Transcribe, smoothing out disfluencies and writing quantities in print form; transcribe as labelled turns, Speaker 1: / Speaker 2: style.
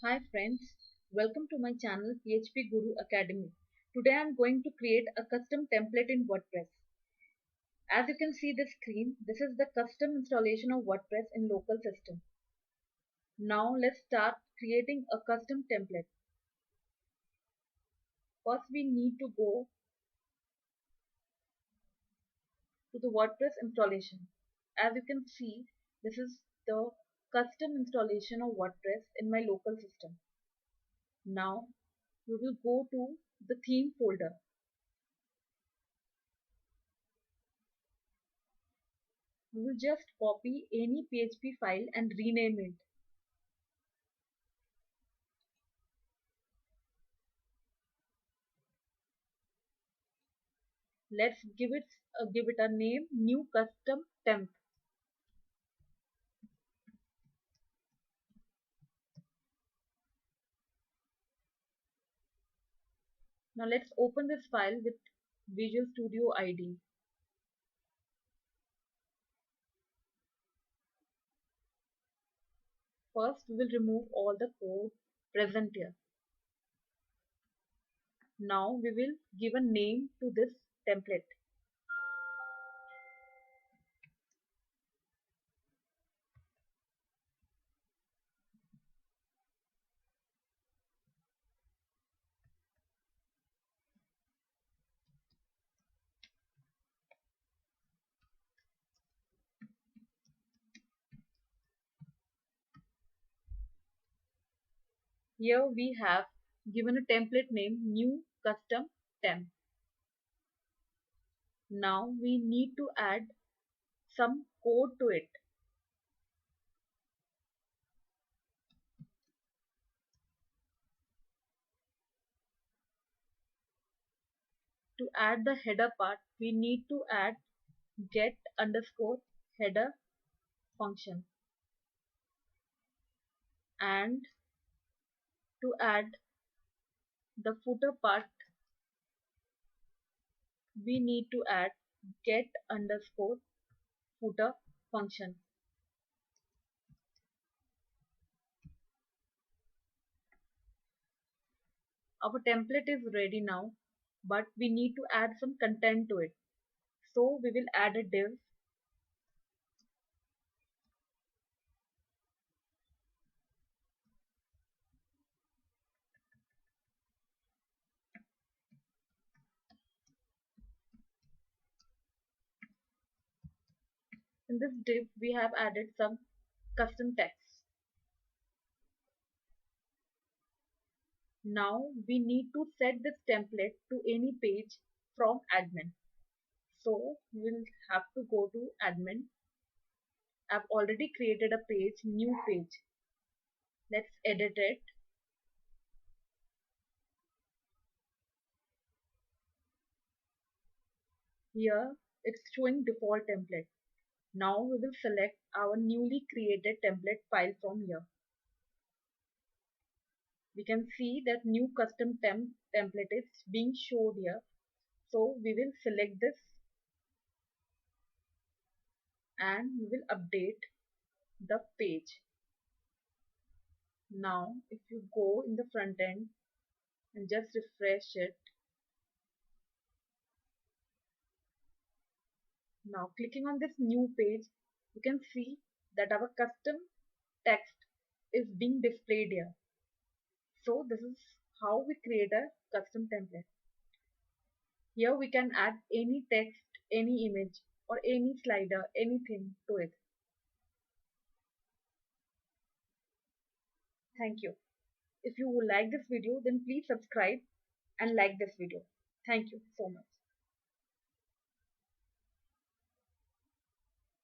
Speaker 1: Hi friends, welcome to my channel PHP Guru Academy. Today I am going to create a custom template in WordPress. As you can see the screen, this is the custom installation of WordPress in local system. Now let's start creating a custom template. First we need to go to the WordPress installation. As you can see, this is the custom installation of WordPress in my local system. Now we will go to the theme folder. We will just copy any PHP file and rename it. Let's give it a name, new custom temp. Now let's open this file with Visual Studio ID. First we will remove all the code present here. Now we will give a name to this template. Here we have given a template name, new custom temp. Now we need to add some code to it. To add the header part, we need to add get underscore header function, and to add the footer part we need to add get underscore footer function. Our template is ready now, but we need to add some content to it. So we will add a div. In this div we have added some custom text. Now we need to set this template to any page from admin. So we'll have to go to admin. I've already created a page, new page. Let's edit it. Here it's showing default template. Now we will select our newly created template file from here. We can see that new custom template is being showed here. So we will select this and we will update the page. Now if you go in the front end and just refresh it. Now clicking on this new page, you can see that our custom text is being displayed here. So this is how we create a custom template. Here we can add any text, any image or any slider, anything to it. Thank you. If you like this video, then please subscribe and like this video. Thank you so much.